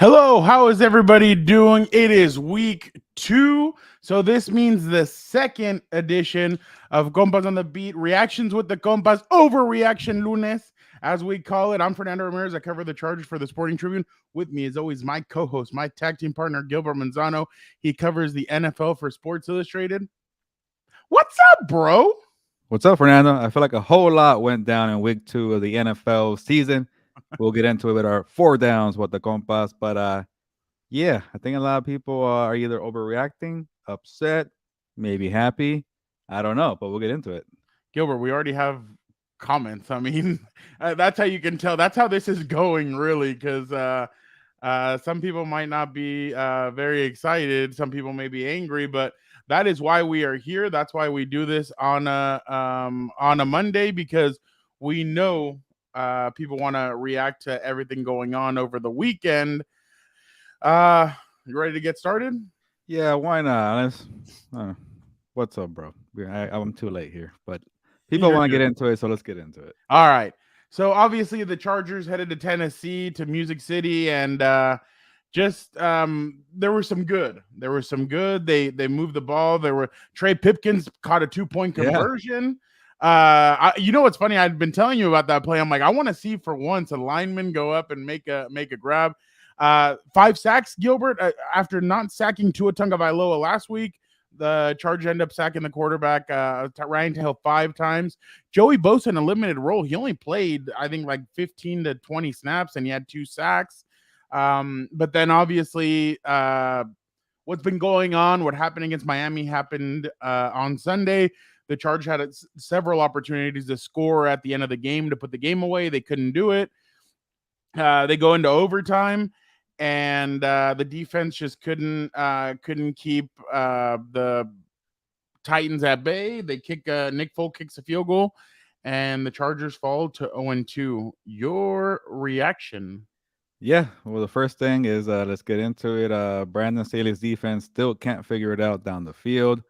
Hello, how is everybody doing? It is week 2, so this means the second edition of Compas on the Beat, Reactions with the Compas, Overreaction Lunes, as we call it. I'm Fernando Ramirez. I cover the Chargers for the Sporting Tribune. With me, as always, my co-host, my tag team partner, Gilberto Manzano. He covers the NFL for Sports Illustrated. What's up, bro? What's up, Fernando? I feel like a whole lot went down in week 2 of the NFL season. We'll get into it with our 4 downs with the compas. But yeah, I think a lot of people are either overreacting, upset, maybe happy. I don't know, but we'll get into it. Gilbert, we already have comments. I mean, that's how you can tell. That's how this is going, really, because some people might not be very excited. Some people may be angry, but that is why we are here. That's why we do this on a Monday, because we know people want to react to everything going on over the weekend. You ready to get started? Yeah, why not? What's up, bro? I'm too late here, but people You're want to get good. into it, so let's get into it. All right. So obviously the Chargers headed to Tennessee, to Music City, and just there was some good. There was some good. They moved the ball. There were Trey Pipkins caught a 2-point Yeah. conversion. You know what's funny? I'd been telling you about that play. I'm like, I want to see for once a lineman go up and make a grab. 5 sacks, Gilbert, after not sacking Tua Tagovailoa last week. The Chargers end up sacking the quarterback, Ryan Tannehill 5 times. Joey Bosa in a limited role. He only played, I think, like 15 to 20 snaps, and he had 2 sacks. But then obviously, what's been going on, what happened against Miami happened on Sunday. The Chargers had several opportunities to score at the end of the game to put the game away. They couldn't do it. They go into overtime, and the defense just couldn't keep the Titans at bay. They kick Nick Folk kicks a field goal, and the Chargers fall to 0-2. Your reaction? Yeah, well, the first thing is let's get into it. Brandon Staley's defense still can't figure it out down the field.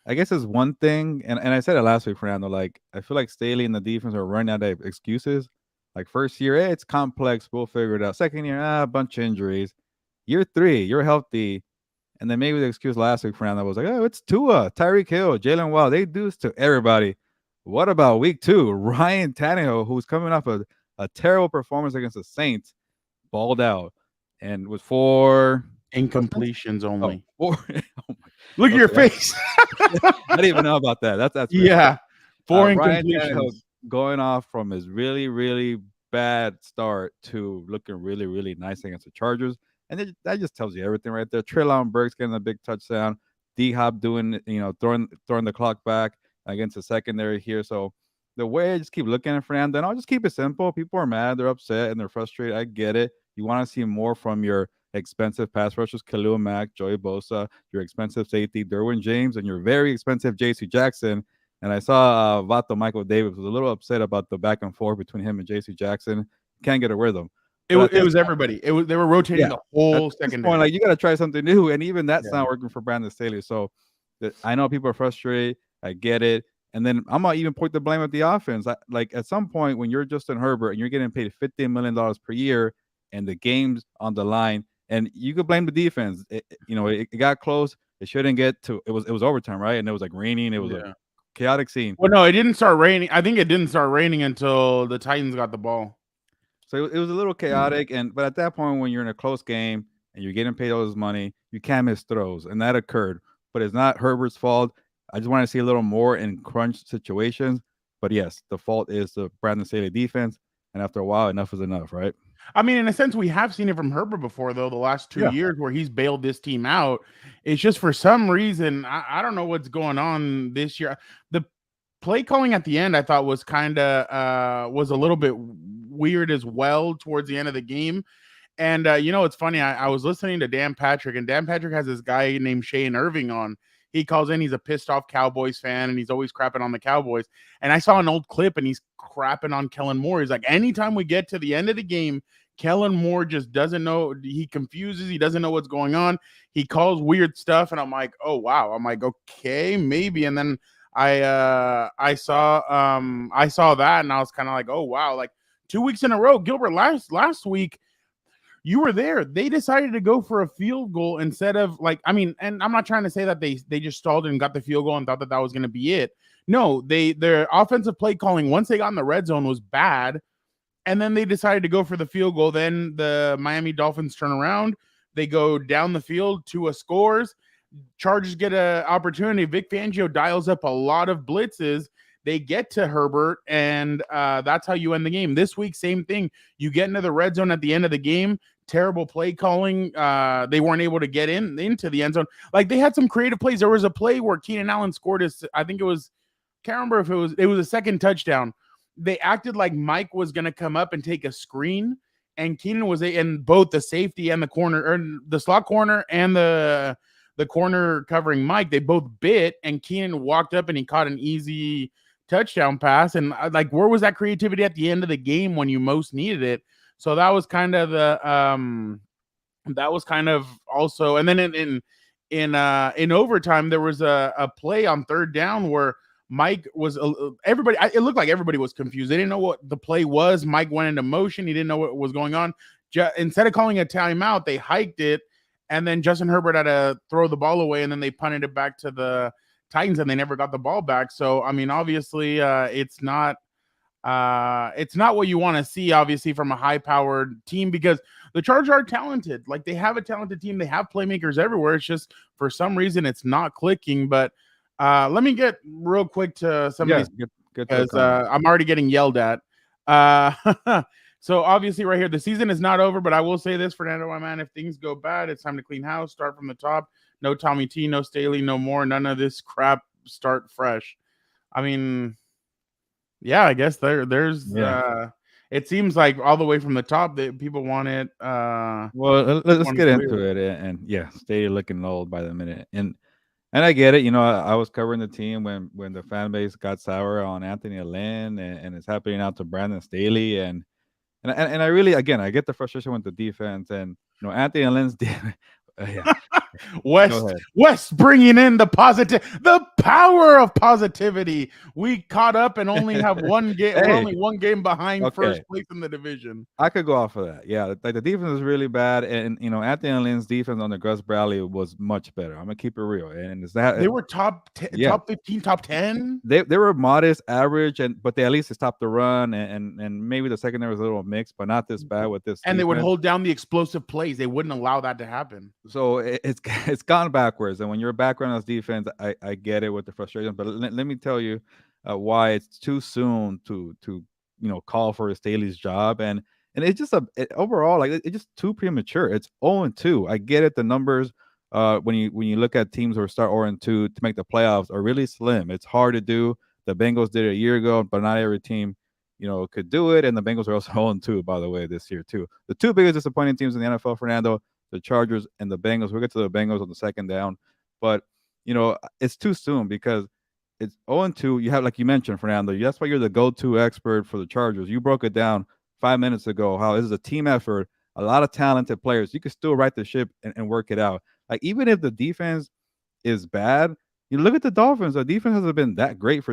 I guess it's one thing, and I said it last week, Fernando. Like, I feel like Staley and the defense are running out of excuses. Like, first year, it's complex, we'll figure it out. Second year, a bunch of injuries. Year 3, you're healthy. And then maybe the excuse last week, Fernando, was like, oh, it's Tua, Tyreek Hill, Jalen Waddle. They do this to everybody. What about week 2? Ryan Tannehill, who's coming off a terrible performance against the Saints, balled out and was 4 Incompletions only. Oh, 4. Oh my. Look at your face. I didn't even know about that. That's yeah. 4 Ryan incompletions. Tannehill going off from his really, really bad start to looking really, really nice against the Chargers. And that just tells you everything right there. Treylon Burks getting a big touchdown. D-Hop doing, throwing the clock back against the secondary here. So the way I just keep looking at Fernando, and I'll just keep it simple. People are mad, they're upset, and they're frustrated. I get it. You want to see more from your expensive pass rushers, Khalil Mack, Joey Bosa, your expensive safety, Derwin James, and your very expensive J.C. Jackson. And I saw Vato Michael Davis was a little upset about the back and forth between him and J.C. Jackson. Can't get a rhythm. It was everybody. They were rotating the whole secondary. Point, like, you got to try something new, and even that's not working for Brandon Staley. So I know people are frustrated. I get it. And then I'm gonna even point the blame at the offense. Like, at some point when you're Justin Herbert and you're getting paid $15 million per year, and the game's on the line, and you could blame the defense. It got close. It shouldn't get to. It was overtime, right? And it was like raining. It was a chaotic scene. Well, no, it didn't start raining. I think it didn't start raining until the Titans got the ball. So it was a little chaotic, but at that point, when you're in a close game and you're getting paid all this money, you can't miss throws, and that occurred. But it's not Herbert's fault. I just want to see a little more in crunch situations. But yes, the fault is the Brandon Staley defense, and after a while, enough is enough, right? I mean, in a sense, we have seen it from Herbert before, though, the last 2 years where he's bailed this team out. It's just for some reason, I don't know what's going on this year. The play calling at the end, I thought, was kind of was a little bit weird as well towards the end of the game. And it's funny. I was listening to Dan Patrick, and Dan Patrick has this guy named Shane Irving on. He calls in. He's a pissed off Cowboys fan, and he's always crapping on the Cowboys. And I saw an old clip, and he's crapping on Kellen Moore. He's like, anytime we get to the end of the game, Kellen Moore just doesn't know. He confuses. He doesn't know what's going on. He calls weird stuff, and I'm like, oh wow. I'm like, okay, maybe. And then I saw that, and I was kind of like, oh wow. Like 2 weeks in a row, Gilbert, last week You were there. They decided to go for a field goal instead of like, I mean, and I'm not trying to say that they just stalled and got the field goal and thought that that was going to be it. No, their offensive play calling once they got in the red zone was bad, and then they decided to go for the field goal. Then the Miami Dolphins turn around. They go down the field. Tua scores. Chargers get an opportunity. Vic Fangio dials up a lot of blitzes. They get to Herbert, and that's how you end the game. This week, same thing. You get into the red zone at the end of the game. Terrible play calling. They weren't able to get into the end zone. Like, they had some creative plays. There was a play where Keenan Allen scored his, I think it was, can't remember if it was a second touchdown. They acted like Mike was going to come up and take a screen, and Keenan was in both the safety and the corner, or the slot corner and the corner covering Mike. They both bit, and Keenan walked up and he caught an easy touchdown pass. And like, where was that creativity at the end of the game when you most needed it? So that was kind of also, and then in overtime, there was a play on third down where Mike was everybody. It looked like everybody was confused. They didn't know what the play was. Mike went into motion. He didn't know what was going on. Instead of calling a timeout, they hiked it, and then Justin Herbert had to throw the ball away, and then they punted it back to the Titans, and they never got the ball back. So, I mean, obviously, it's not what you want to see, obviously, from a high-powered team, because the Chargers are talented. Like, they have a talented team. They have playmakers everywhere. It's just, for some reason, it's not clicking. But let me get real quick to some of these, because I'm already getting yelled at. So obviously right here, the season is not over, but I will say this, Fernando, my man, if things go bad, it's time to clean house, start from the top. No Tommy T, no Staley, no more. None of this crap. Start fresh. I mean, yeah, I guess there's it seems like all the way from the top that people want it. Well, let's get into it. And yeah, Staley looking old by the minute. And I get it. You know, I was covering the team when the fan base got sour on Anthony Lynn, and it's happening out to Brandon Staley. And I really, again, I get the frustration with the defense. And, you know, Anthony Lynn's yeah. West bringing in the power of positivity. We caught up and only have one game. We're only one game behind first place in the division. I could go off of that. Yeah, like the defense is really bad, and you know, Anthony Lynn's defense under Gus Bradley was much better. I'm gonna keep it real, and is that they were top 15, top 10. They were modest, average, but they at least stopped the run, and maybe the secondary was a little mixed, but not this bad with this. And defense. They would hold down the explosive plays. They wouldn't allow that to happen. So it's gone backwards, and when you're a background as defense, I get it with the frustration. But let me tell you why it's too soon to call for Staley's job, and it's just overall like it's just too premature. It's 0-2. I get it. The numbers when you look at teams who start 0-2 to make the playoffs are really slim. It's hard to do. The Bengals did it a year ago, but not every team could do it. And the Bengals are also 0-2, by the way, this year too. The two biggest disappointing teams in the NFL, Fernando, the Chargers and the Bengals. We'll get to the Bengals on the second down, but it's too soon because it's 0-2. You have, like you mentioned, Fernando, that's why you're the go-to expert for the Chargers. You broke it down 5 minutes ago how this is a team effort, a lot of talented players. You can still right the ship and work it out. Like, even if the defense is bad, you look at the Dolphins. The defense hasn't been that great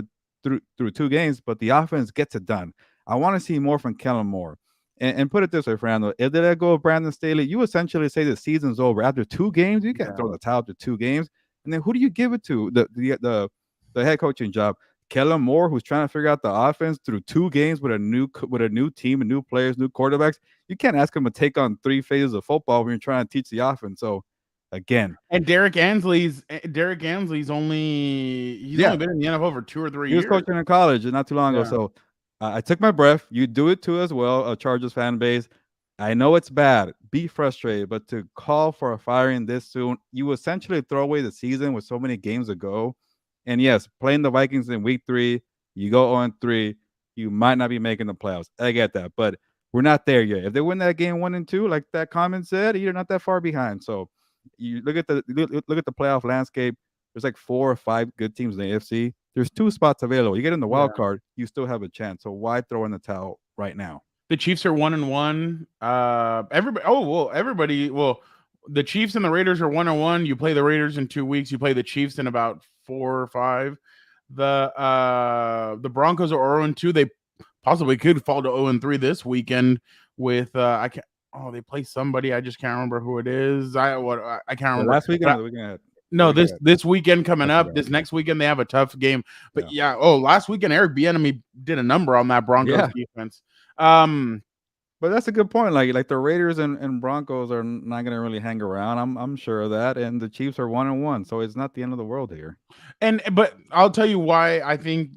through 2 games, but the offense gets it done. I want to see more from Kellen Moore. And put it this way, Fernando, if they let go of Brandon Staley, you essentially say the season's over after 2 games. You can't throw the towel after 2 games. And then who do you give it to? The head coaching job, Kellen Moore, who's trying to figure out the offense through 2 games with a new team and new players, new quarterbacks. You can't ask him to take on 3 phases of football when you're trying to teach the offense. So again, and Derek Ansley's only been in the NFL for 2 or 3 years. He was coaching in college not too long ago. So I took my breath. You do it too as well, a Chargers fan base. I know it's bad. Be frustrated, but to call for a firing this soon, you essentially throw away the season with so many games to go. And yes, playing the Vikings in week 3, you go 0-3, you might not be making the playoffs. I get that, but we're not there yet. If they win that game 1-2, like that comment said, you're not that far behind. So you look at the playoff landscape. There's like 4 or 5 good teams in the AFC. There's 2 spots available. You get in the wild card, you still have a chance. So why throw in the towel right now? The Chiefs are 1-1. The Chiefs and the Raiders are 1-1. You play the Raiders in 2 weeks. You play the Chiefs in about 4 or 5. The Broncos are 0-2. They possibly could fall to 0-3 this weekend with Oh, they play somebody. I just can't remember who it is. I can't The remember. last weekend or But the weekend ahead? The no, weekend this ahead. this weekend coming I up, forgot. this next weekend they have a tough game. But Yeah. yeah, last weekend Eric Bieniemy did a number on that Broncos Yeah. defense. Um, But that's a good point. Like the Raiders and Broncos are not gonna really hang around. I'm sure of that. And the Chiefs are 1-1, so it's not the end of the world here. but I'll tell you why I think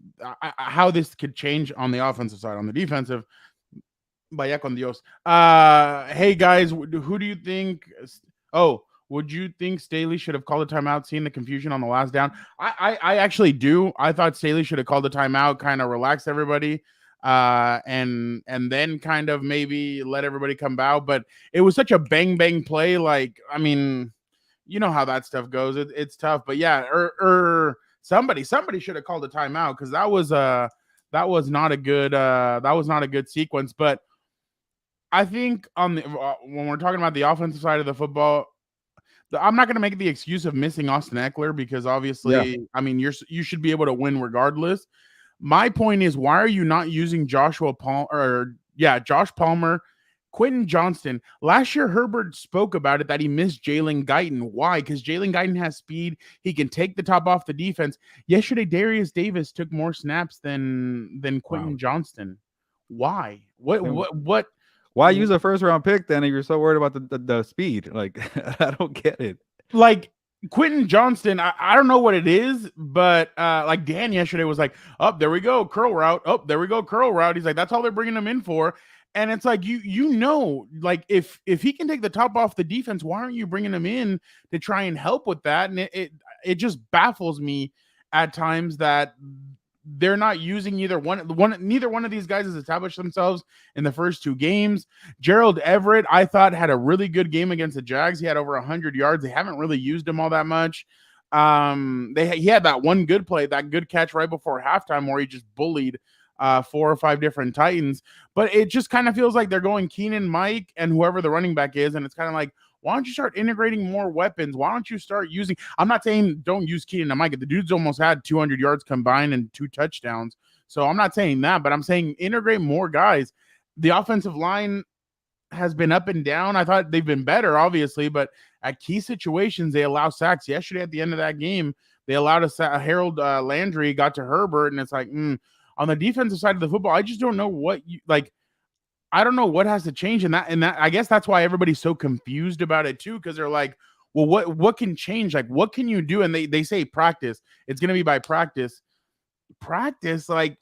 how this could change on the offensive side. On the defensive, vaya con Dios. Hey guys, who do you think? Oh, would you think Staley should have called a timeout, seeing the confusion on the last down? I actually do. I thought Staley should have called a timeout, kind of relaxed everybody, and then kind of maybe let everybody come out. But it was such a bang play. Like, I mean, you know how that stuff goes. It's tough. But yeah, somebody should have called a timeout, because that was not a good sequence. But I think on the when we're talking about the offensive side of the football, I'm not going to make the excuse of missing Austin Eckler, because Yeah. obviously, I mean, you should be able to win regardless. My point is, why are you not using Josh Palmer, Quentin Johnston? Last year, Herbert spoke about it that he missed Jalen Guyton. Why? Because Jalen Guyton has speed. He can take the top off the defense. Yesterday, Darius Davis took more snaps than Wow. Quentin Johnston. Why? What? Then What? What? why use a first round pick then if you're so worried about the speed? Like I don't get it. Like Quentin Johnston, I don't know what it is, but like Dan yesterday was like, "Oh, there we go, curl route. Oh, there we go, curl route." He's like, "That's all they're bringing him in for." And it's like, like if he can take the top off the defense, why aren't you bringing him in to try and help with that? And it just baffles me at times that they're not using neither one of these guys has established themselves in the first two games. Gerald Everett, I thought, had a really good game against the Jags. He had over 100 yards. They haven't really used him all that much. He had that one good play, that good catch right before halftime where he just bullied 4 or 5 different Titans. But it just kind of feels like they're going Keenan, Mike, and whoever the running back is, and it's kind of like, why don't you start integrating more weapons? Why don't you start using? I'm not saying don't use Keenan and Mike. The dude's almost had 200 yards combined and 2 touchdowns. So I'm not saying that, but I'm saying integrate more guys. The offensive line has been up and down. I thought they've been better, obviously, but at key situations, they allow sacks. Yesterday at the end of that game, they allowed a Harold Landry got to Herbert, and it's like, on the defensive side of the football, I just don't know what you like. I don't know what has to change in that. And that, I guess that's why everybody's so confused about it too, because they're like, well, what can change? Like, what can you do? And they say practice. It's going to be by practice. Practice, like,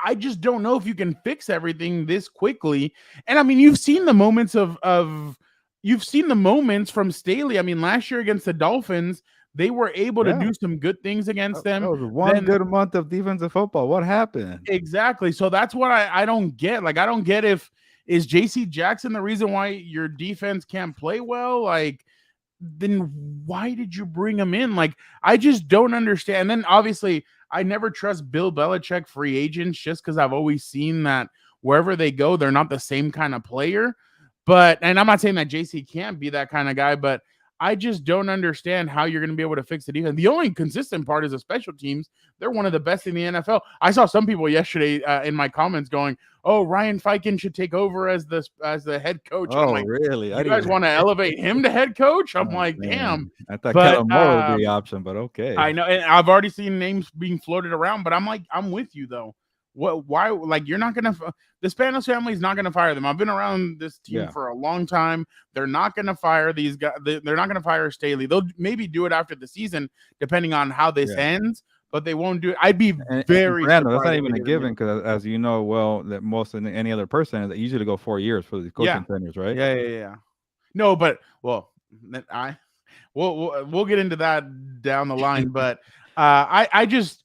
I just don't know if you can fix everything this quickly. And I mean, you've seen the moments you've seen the moments from Staley. I mean, last year against the Dolphins, they were able to do some good things against That them. was one good month of defensive football. What happened? Exactly. So that's what I don't get. Like, I don't get if is JC Jackson the reason why your defense can't play well? Like, then why did you bring him in? Like, I just don't understand. And then obviously, I never trust Bill Belichick free agents just because I've always seen that wherever they go, they're not the same kind of player. But, and I'm not saying that JC can't be that kind of guy, but I just don't understand how you're going to be able to fix the defense. The only consistent part is the special teams. They're one of the best in the NFL. I saw some people yesterday in my comments going, "Oh, Ryan Fiken should take over as the head coach." Oh, I'm like, really? you guys want to elevate him to head coach? I'm like, man. damn. I thought But Kellen Moore would be the option, but okay. I know, and I've already seen names being floated around, but I'm like, I'm with you though. Why? Like, you're not gonna. The Spanos family is not gonna fire them. I've been around this team for a long time. They're not gonna fire these guys. They're not gonna fire Staley. They'll maybe do it after the season, depending on how this ends. But they won't do it. I'd be very surprised. That's not even a given because, as you know, well, that most of any other person, they usually go 4 years for the coaching tenures, right? Yeah. No, but we'll get into that down the line. But I'm just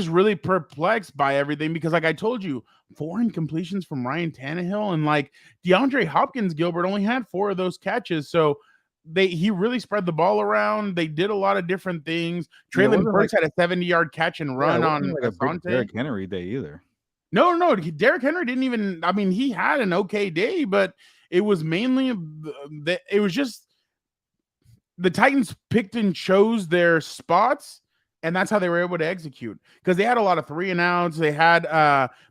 really perplexed by everything because, like I told you, 4 incompletions from Ryan Tannehill, and like DeAndre Hopkins, Gilbert only had 4 of those catches. So he really spread the ball around. They did a lot of different things. Traylon Burks had a 70-yard catch and run on like a big Derrick Henry day either. No, Derrick Henry didn't even. I mean, he had an okay day, but it was mainly it was just the Titans picked and chose their spots and that's how they were able to execute because they had a lot of 3-and-outs. They had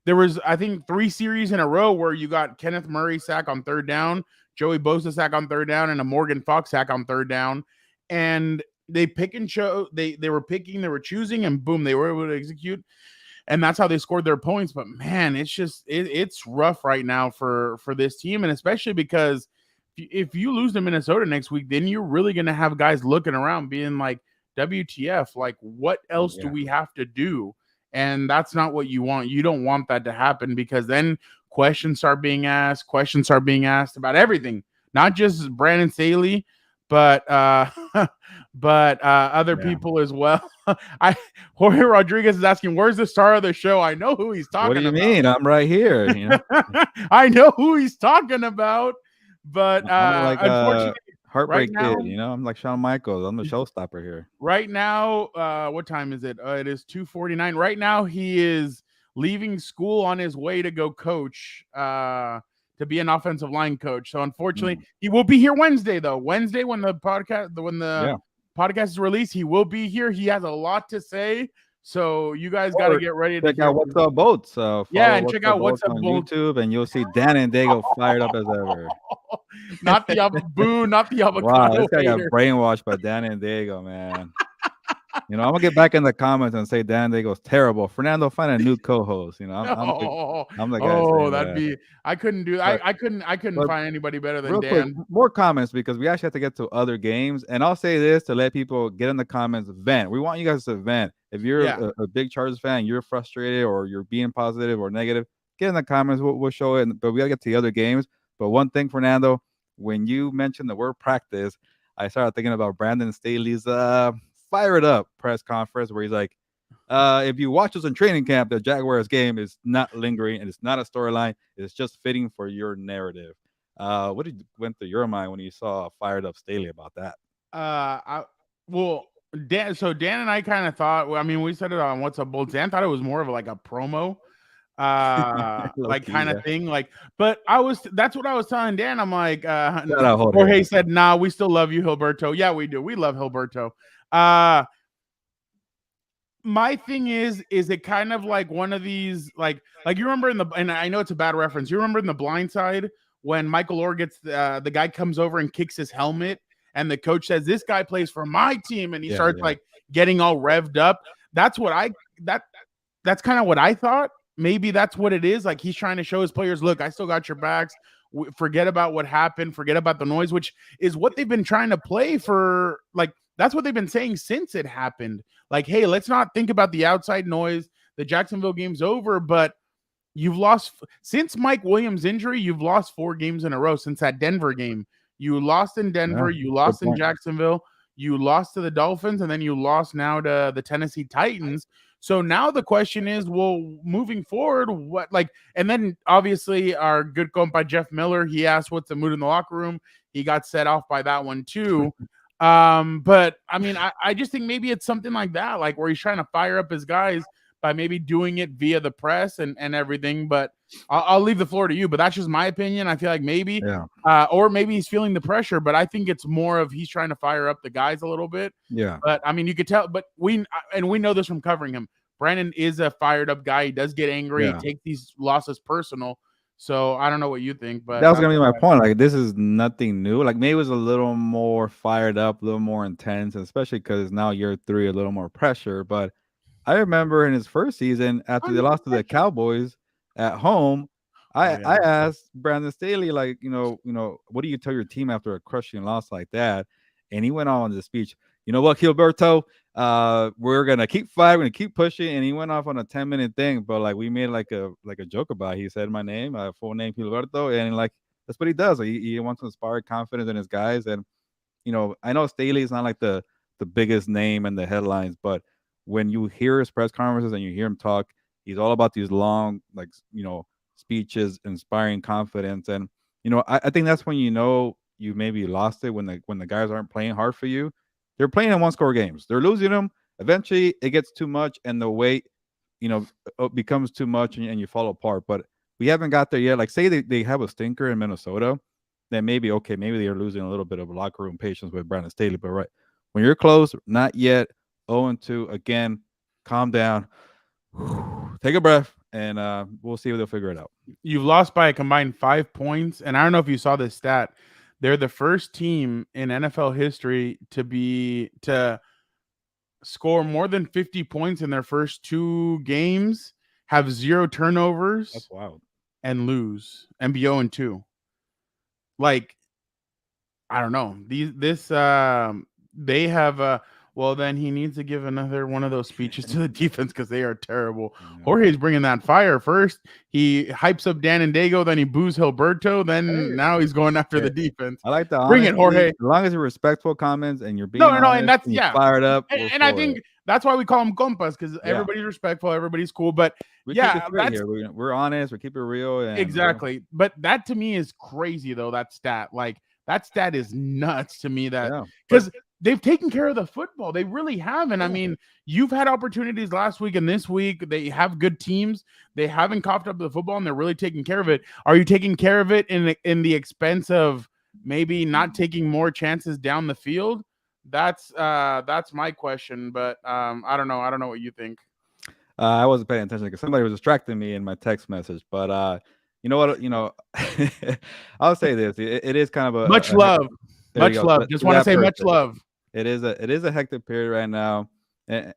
there was I think 3 series in a row where you got Kenneth Murray sack on third down, Joey Bosa sack on third down, and a Morgan Fox sack on third down, and they pick and show they were picking, they were choosing, and boom, they were able to execute, and that's how they scored their points. But man, it's just it's rough right now for this team, and especially because if you lose to Minnesota next week, then you're really going to have guys looking around being like, WTF, like what else do we have to do? And that's not what you want. You don't want that to happen because then questions start being asked about everything, not just Brandon Staley, but other people as well. Jorge Rodriguez is asking, where's the star of the show? I know who he's talking about. What do you mean? I'm right here. You know? I know who he's talking about, but like unfortunately, Heartbreak Kid, you know, I'm like Shawn Michaels. I'm the showstopper here. Right now, what time is it? It is 2:49. Right now, he is leaving school on his way to go coach, to be an offensive line coach. So unfortunately, he will be here Wednesday, though. Wednesday, when the podcast is released, he will be here. He has a lot to say. So you guys got to get ready to check out What's Up Bolts. And check out What's Up on Bolts YouTube, and you'll see Dan and Dago fired up as ever. Not the not the avocado. Wow, this guy got brainwashed by Dan and Dago, man. You know, I'm gonna get back in the comments and say Dan Dago's terrible. Fernando, find a new co-host. You know, I'm the guy. Oh, that'd be. I couldn't do. I couldn't find anybody better than Dan. Quick, more comments because we actually have to get to other games. And I'll say this to let people get in the comments. Vent. We want you guys to vent. If you're a big Chargers fan, you're frustrated or you're being positive or negative, get in the comments. We'll show it. But we gotta get to the other games. But one thing, Fernando, when you mentioned the word practice, I started thinking about Brandon Staley's fire it up press conference where he's like, if you watch us in training camp, the Jaguars game is not lingering and it's not a storyline. It's just fitting for your narrative. What went through your mind when you saw fired up Staley about that? Dan. So Dan and I kind of thought. I mean, we said it on What's Up, Bolts. Dan thought it was more of like a promo, like kind of thing. Like, but that's what I was telling Dan. I'm like, Jorge said, "Nah, we still love you, Gilberto." Yeah, we do. We love Gilberto. My thing is it kind of like one of these like you remember and I know it's a bad reference. You remember in The Blind Side when Michael Orr gets the guy comes over and kicks his helmet and the coach says, "This guy plays for my team," and he starts like getting all revved up. That's what that's kind of what I thought. Maybe that's what it is. Like he's trying to show his players, look, I still got your backs. Forget about what happened. Forget about the noise, which is what they've been trying to play for. Like that's what they've been saying since it happened. Like, hey, let's not think about the outside noise. The Jacksonville game's over, but you've lost since Mike Williams' injury. You've lost 4 games in a row since that Denver game. You lost in Denver. You lost in Jacksonville. You lost to the Dolphins, and then you lost now to the Tennessee Titans. So now the question is, well, moving forward, what like, and then obviously our good compa Jeff Miller, he asked what's the mood in the locker room. He got set off by that one too. But I mean, I just think maybe it's something like that, like where he's trying to fire up his guys by maybe doing it via the press and everything. But I'll leave the floor to you. But that's just my opinion. I feel like maybe, or maybe he's feeling the pressure. But I think it's more of he's trying to fire up the guys a little bit. Yeah. But I mean, you could tell. But we know this from covering him. Brandon is a fired up guy. He does get angry. He takes these losses personal. So I don't know what you think, but that was gonna be my point. Like this is nothing new. Like maybe it was a little more fired up, a little more intense, and especially because now year 3, a little more pressure. But I remember in his first season after they lost to the Cowboys at home, I asked Brandon Staley, like, you know, what do you tell your team after a crushing loss like that? And he went on the speech. You know what, Gilberto? We're gonna keep fighting, we're gonna keep pushing, and he went off on a 10-minute thing, but like we made like a joke about it. He said my name, full name Gilberto, and like that's what he does. Like, he wants to inspire confidence in his guys, and you know, I know Staley is not like the biggest name in the headlines, but when you hear his press conferences and you hear him talk, he's all about these long, like, you know, speeches, inspiring confidence, and you know, I think that's when you know you maybe lost it when the guys aren't playing hard for you. They're playing in 1-score games. They're losing them. Eventually, it gets too much, and the weight, you know, becomes too much, and you fall apart. But we haven't got there yet. Like, say they have a stinker in Minnesota, then maybe they're losing a little bit of locker room patience with Brandon Staley. But right when you're close, not yet. 0-2 again. Calm down, take a breath, and we'll see if they'll figure it out. You've lost by a combined 5 points, and I don't know if you saw this stat. They're the first team in NFL history to score more than 50 points in their first 2 games, have 0 turnovers, That's wild. and lose and be 0-2. Like, I don't know. They have well, then he needs to give another one of those speeches to the defense because they are terrible. Yeah. Jorge's bringing that fire first. He hypes up Dan and Dago, then he boos Gilberto, then now he's going after the defense. I like the Bring it, honesty. Jorge. As long as you're respectful comments and you're being No, honest and that's and you're fired up. and I think that's why we call them compas, because everybody's respectful, everybody's cool. But we keep it straight that's here. We're honest. We keep it real. And exactly. But that to me is crazy, though. That stat, like that stat, is nuts to me. That because they've taken care of the football, they really have. And I mean, you've had opportunities last week and this week. They have good teams. They haven't coughed up the football, and they're really taking care of it. Are you taking care of it in the expense of maybe not taking more chances down the field? That's my question. But I don't know. I don't know what you think. I wasn't paying attention because somebody was distracting me in my text message. But you know what? I'll say this: it is kind of a much love. Much love. Just want to say much love. It is a hectic period right now. And,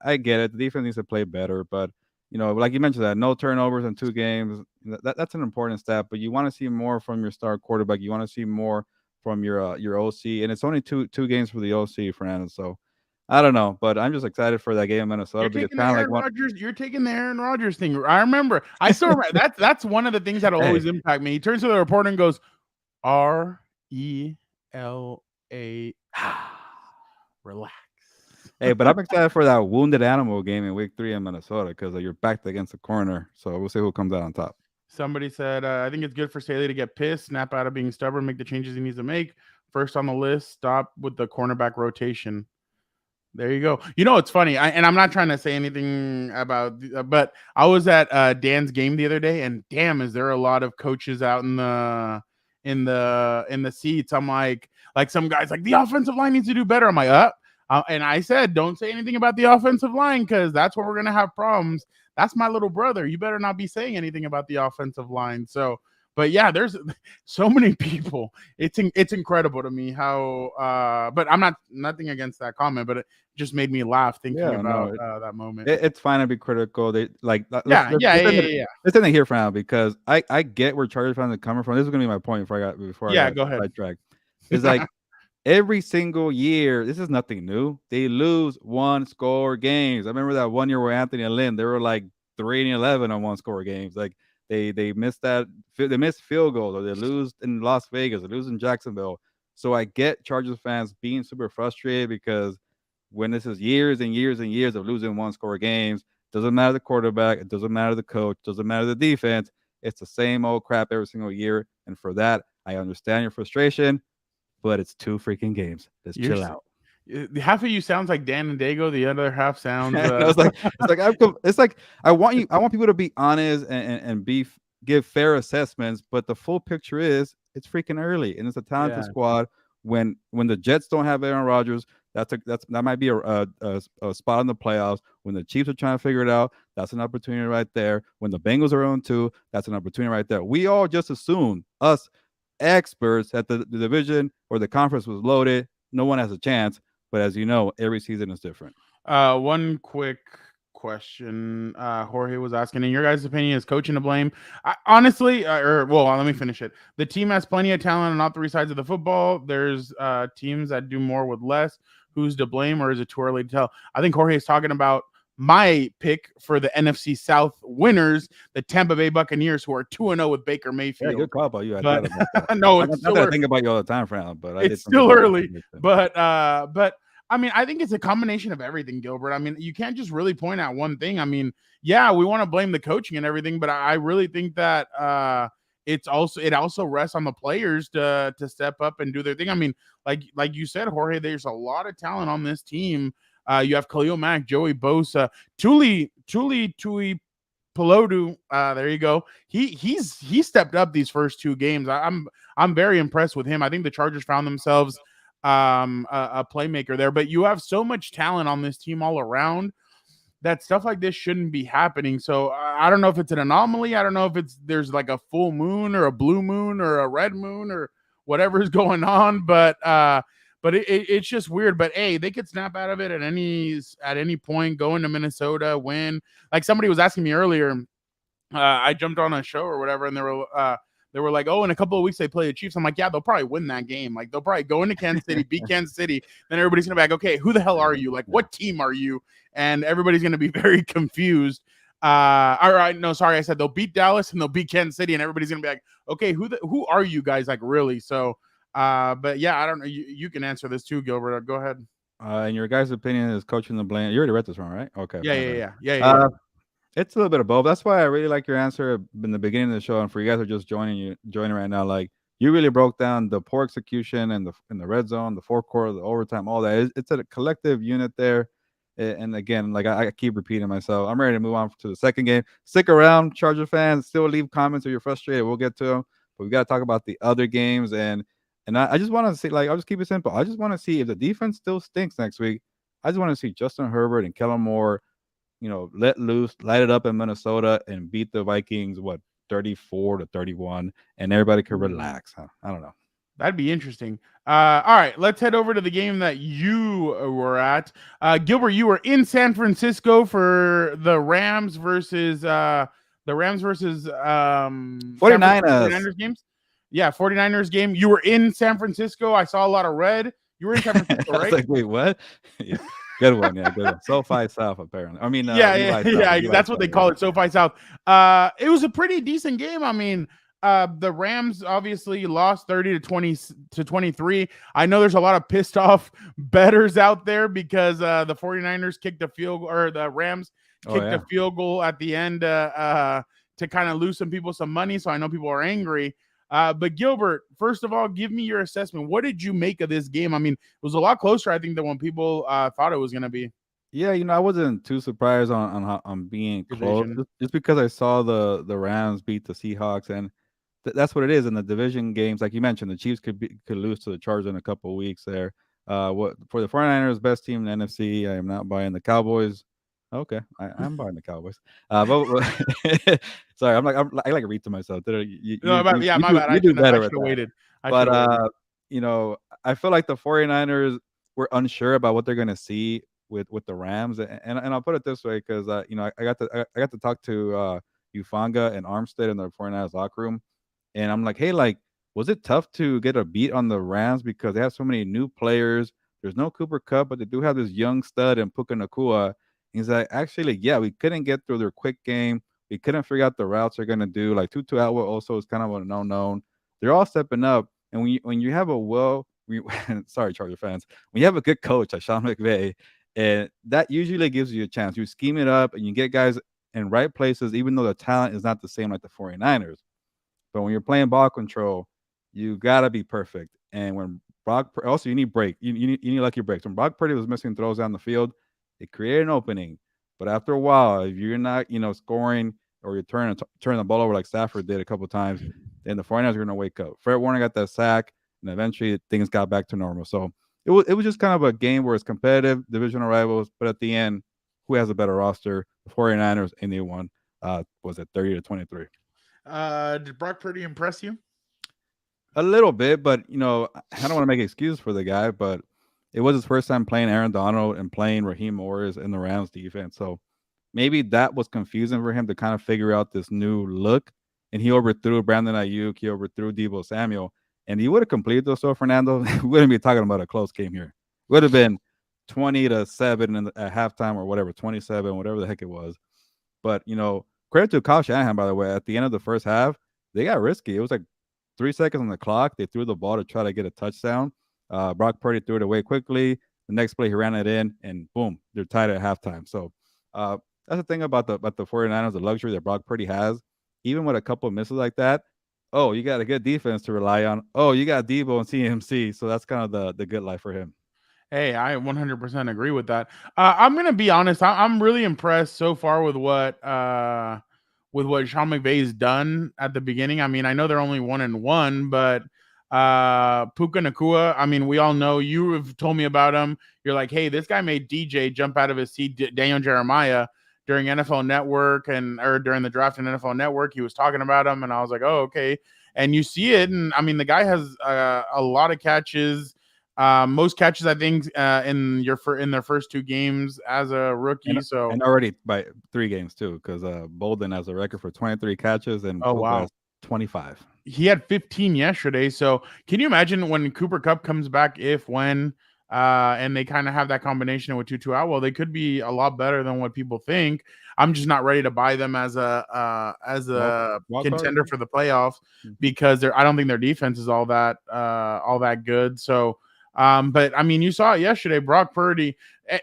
I get it. The defense needs to play better, but like you mentioned, that no turnovers in 2 games. That's an important stat. But you want to see more from your star quarterback. You want to see more from your OC, and it's only two games for the OC, Fernando. So I don't know, but I'm just excited for that game in Minnesota. You're taking the Aaron Rodgers thing. I remember. I still remember. That's one of the things that'll always impact me. He turns to the reporter and goes, RELA. Relax. Hey, but I'm excited for that wounded animal game in week 3 in Minnesota because you're backed against the corner. So we'll see who comes out on top. Somebody said, I think it's good for Staley to get pissed, snap out of being stubborn, make the changes he needs to make. First on the list, stop with the cornerback rotation. There you go. It's funny. I'm not trying to say anything about, but I was at Dan's game the other day, and damn, is there a lot of coaches out in the seats. I'm like some guys like the offensive line needs to do better. I'm like, and I said, don't say anything about the offensive line because that's where we're gonna have problems. That's my little brother. You better not be saying anything about the offensive line. So, but yeah, there's so many people. It's incredible to me how. But I'm nothing against that comment, but it just made me laugh thinking about that moment. It's fine to be critical. They like let's end it here for now because I get where Chargers fans are coming from. This is gonna be my point before I got go ahead. sidetracked. It's like every single year, this is nothing new. They lose 1-score games. I remember that one year where Anthony and Lynn, they were like 3-11 on 1-score games. Like they missed field goals, or they lose in Las Vegas, they lose in Jacksonville. So I get Chargers fans being super frustrated because when this is years and years and years of losing 1-score games, doesn't matter the quarterback, it doesn't matter the coach, doesn't matter the defense. It's the same old crap every single year. And for that, I understand your frustration. But it's 2 freaking games. Let's chill out. Half of you sounds like Dan and Dago. The other half sounds. It's like I want people to be honest and give fair assessments. But the full picture is it's freaking early, and it's a talented squad. When the Jets don't have Aaron Rodgers, that might be a spot in the playoffs. When the Chiefs are trying to figure it out, that's an opportunity right there. When the Bengals are on 2, that's an opportunity right there. We all just assume us experts that the division or the conference was loaded. No one has a chance, but as you know, every season is different. One quick question Jorge was asking, in your guys' opinion, is coaching to blame? Honestly, let me finish it. The team has plenty of talent on all 3 sides of the football. There's teams that do more with less. Who's to blame, or is it too early to tell? I think Jorge is talking about my pick for the NFC South winners, the Tampa Bay Buccaneers, who are 2-0 with Baker Mayfield. Yeah, good call about you. No, it's still early. I think about you all the time, Fernando, but it's still early. But I mean, I think it's a combination of everything, Gilbert. I mean, you can't just really point out one thing. I mean, yeah, we want to blame the coaching and everything, but I really think that it also rests on the players to step up and do their thing. I mean, like you said, Jorge, there's a lot of talent on this team. You have Khalil Mack, Joey Bosa, Tuli Pelodu. There you go. He stepped up these first 2 games. I'm very impressed with him. I think the Chargers found themselves a playmaker there. But you have so much talent on this team all around that stuff like this shouldn't be happening. So I don't know if it's an anomaly. I don't know if there's like a full moon or a blue moon or a red moon or whatever is going on, but it's just weird. But hey, they could snap out of it at any point. Go into Minnesota, win. Like somebody was asking me earlier, I jumped on a show or whatever, and they were like, oh, in a couple of weeks they play the Chiefs. I'm like, yeah, they'll probably win that game. Like they'll probably go into Kansas City, beat Kansas City. Then everybody's gonna be like, okay, who the hell are you? Like, what team are you? And everybody's gonna be very confused. All right, no, sorry, I said they'll beat Dallas and they'll beat Kansas City, and everybody's gonna be like, okay, who are you guys? Like, really? So, but yeah, I don't know. You can answer this too, Gilbert. Go ahead. In your guys' opinion, is coaching the blame? You already read this one, right? Okay. Yeah. It's a little bit of both. That's why I really like your answer in the beginning of the show. And for you guys who are just joining right now, like you really broke down the poor execution and the red zone, the fourth quarter, the overtime, all that. It's a collective unit there. And again, like I keep repeating myself, I'm ready to move on to the second game. Stick around, Charger fans. Still leave comments if you're frustrated. We'll get to them. But we got to talk about the other games. And I just want to see, like, I'll just keep it simple. I just want to see if the defense still stinks next week. I just want to see Justin Herbert and Kellen Moore, let loose, light it up in Minnesota, and beat the Vikings, 34-31, and everybody could relax. Huh? I don't know. That'd be interesting. All right, let's head over to the game that you were at. Gilbert, you were in San Francisco for the Rams versus 49ers games. Yeah, 49ers game. You were in San Francisco. I saw a lot of red. You were in San Francisco, right? I was like, wait, what? Yeah. Good one, yeah, good one. SoFi South, apparently. I mean, that's what they call it, SoFi South. It was a pretty decent game. I mean, the Rams obviously lost 30-23. I know there's a lot of pissed off bettors out there because the 49ers kicked a field goal, or the Rams kicked a field goal at the end to kind of lose some people some money. So I know people are angry. But Gilbert, first of all, give me your assessment. What did you make of this game? I mean, it was a lot closer, I think, than when people thought it was going to be. Yeah, I wasn't too surprised on being close, just because I saw the Rams beat the Seahawks, and that's what it is in the division games. Like you mentioned, the Chiefs could lose to the Chargers in a couple of weeks there. What for the 49ers, best team in the NFC. I am not buying the Cowboys. Okay, I'm buying the Cowboys. But sorry, I like to read to myself. My bad. You do better. I should have waited. But I feel like the 49ers were unsure about what they're going to see with the Rams, and I'll put it this way because I got to talk to Ufanga and Armstead in the 49ers locker room, and I'm like, hey, like, was it tough to get a beat on the Rams because they have so many new players? There's no Cooper Kupp, but they do have this young stud in Puka Nacua. He's like, actually, yeah, we couldn't get through their quick game. We couldn't figure out the routes they're going to do. Like Tutu Atwell also is kind of a known. They're all stepping up. And when you have sorry, Charger fans, when you have a good coach like Sean McVay, and that usually gives you a chance. You scheme it up and you get guys in right places, even though the talent is not the same like the 49ers. But when you're playing ball control, you got to be perfect. And when also you need break. You need lucky breaks. When Brock Purdy was missing throws down the field, it created an opening, but after a while, if you're not, scoring or you're turning the ball over like Stafford did a couple of times, then the 49ers are going to wake up. Fred Warner got that sack, and eventually things got back to normal. So it was just kind of a game where it's competitive, divisional rivals, but at the end, who has a better roster? The 49ers, and they won. Was it 30-23? Did Brock Purdy impress you? A little bit, but I don't want to make excuses for the guy, but it was his first time playing Aaron Donald and playing Raheem Morris in the Rams defense. So maybe that was confusing for him to kind of figure out this new look. And he overthrew Brandon Ayuk. He overthrew Deebo Samuel. And he would have completed those. So Fernando, we wouldn't be talking about a close game here. Would have been 20-7 at halftime or whatever, 27, whatever the heck it was. But, credit to Kyle Shanahan, by the way. At the end of the first half, they got risky. It was like 3 seconds on the clock. They threw the ball to try to get a touchdown. Brock Purdy threw it away quickly. The next play, he ran it in, and boom, they're tied at halftime. So that's the thing about the 49ers, the luxury that Brock Purdy has. Even with a couple of misses like that, you got a good defense to rely on. You got Deebo and CMC, so that's kind of the good life for him. Hey, I 100% agree with that. I'm going to be honest. I'm really impressed so far with what Sean McVay's done at the beginning. I mean, I know they're only 1-1, but Puka Nakua. I mean, we all know, you have told me about him. You're like, hey, this guy made DJ jump out of his seat. Daniel Jeremiah during NFL Network or during the draft in NFL Network, he was talking about him, and I was like, oh, okay. And you see it, and I mean, the guy has a lot of catches. Most catches, I think, in their first 2 games as a rookie. So, and already by 3 games too, because Bolden has a record for 23 catches and oh Puka wow, has 25. he had 15 yesterday. So, can you imagine when Cooper Kupp comes back, if when, and they kind of have that combination with Tutu out? Well, they could be a lot better than what people think. I'm just not ready to buy them as a Wild card? contender for the playoffs Mhm. because I don't think their defense is all that good. So, but I mean, you saw it yesterday. Brock Purdy,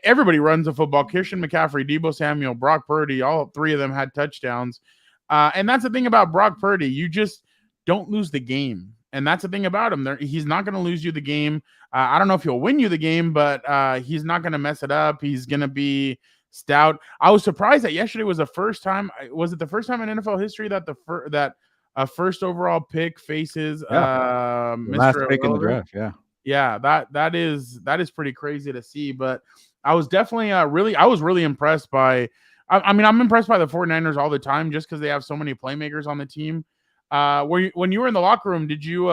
everybody runs the football. Christian McCaffrey, Deebo Samuel, Brock Purdy, all 3 of them had touchdowns. And that's the thing about Brock Purdy. You just don't lose the game. And that's the thing about him. He's not going to lose you the game. I don't know if he'll win you the game, but he's not going to mess it up. He's going to be stout. I was surprised that yesterday was the first time. Was it the first time in NFL history that a first overall pick faces Yeah, the last Mr. pick in the Irrelevant? draft. Yeah. Yeah, that is pretty crazy to see. But I was definitely I was really impressed by. I mean, I'm impressed by the 49ers all the time just because they have so many playmakers on the team. When you were in the locker room, did you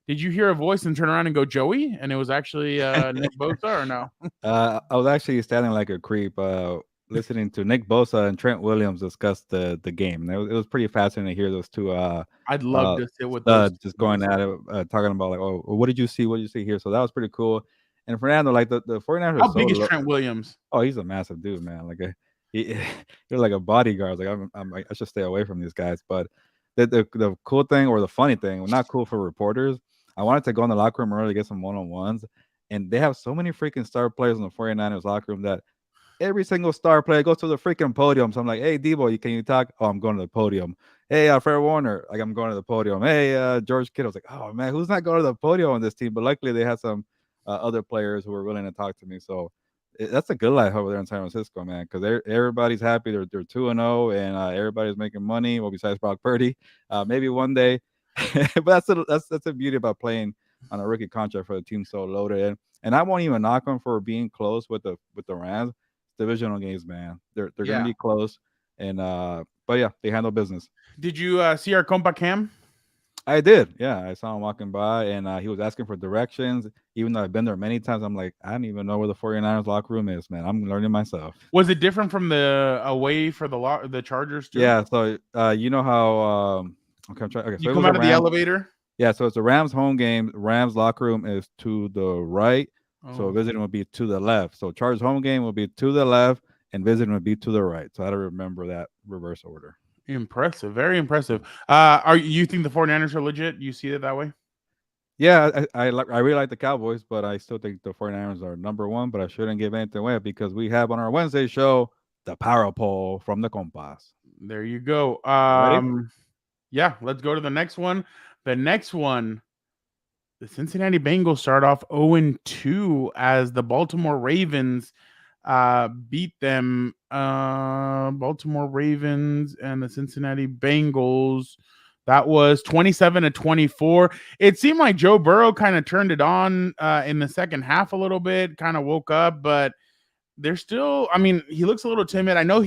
hear a voice and turn around and go Joey? And it was actually Nick Bosa, or no? I was actually standing like a creep, listening to Nick Bosa and Trent Williams discuss the game. It was pretty fascinating to hear those two I'd love to sit with those studs just going at it, talking about like, oh, what did you see? What did you see here? So that was pretty cool. And Fernando, like the 49ers are How so big is low. Trent Williams? Oh, he's a massive dude, man. He, he's like a bodyguard. Like I should stay away from these guys. But the cool thing or the funny thing, well, not cool for reporters. I wanted to go in the locker room early to get some one-on-ones, and they have so many freaking star players in the 49ers locker room that every single star player goes to the freaking podium. So I'm like, hey, Debo, can you talk? Oh, I'm going to the podium. Hey, Fred Warner, like I'm going to the podium. Hey, George Kittle. I was like, oh man, who's not going to the podium on this team? But luckily they had some other players who were willing to talk to me. So that's a good life over there in San Francisco, man, because everybody's happy. They're 2-0, and everybody's making money. Well, besides Brock Purdy, maybe one day. But that's the beauty about playing on a rookie contract for a team so loaded. And I won't even knock them for being close with the Rams. Divisional games, man. They're gonna Yeah. be close. And but yeah, they handle business. Did you see our compa Cam? I did. Yeah, I saw him walking by, and he was asking for directions. Even though I've been there many times, I'm like, I don't even know where the 49ers locker room is, man. I'm learning myself. Was it different from the away for the Chargers too? Yeah, so you know how okay, I'm trying. Okay, so You it come was a out of the Rams. elevator. Yeah, so it's a Rams home game. Rams locker room is to the right, so Oh, visiting will be to the left. So Chargers home game will be to the left, and visiting will be to the right. So I had to remember that reverse order. impressive. Very impressive. You think the 49ers are legit? You see it that way? Yeah, I really like the Cowboys, but I still think the 49ers are number one, but I shouldn't give anything away because we have on our Wednesday show the power poll from the Compas. There you go. Ready? Yeah, let's go to the next one. The next one, the Cincinnati Bengals start off 0-2 as the Baltimore Ravens beat them. Baltimore Ravens and the Cincinnati Bengals. That was 27-24. It seemed like Joe Burrow kind of turned it on in the second half a little bit, kind of woke up, but they're still, I mean, he looks a little timid. I know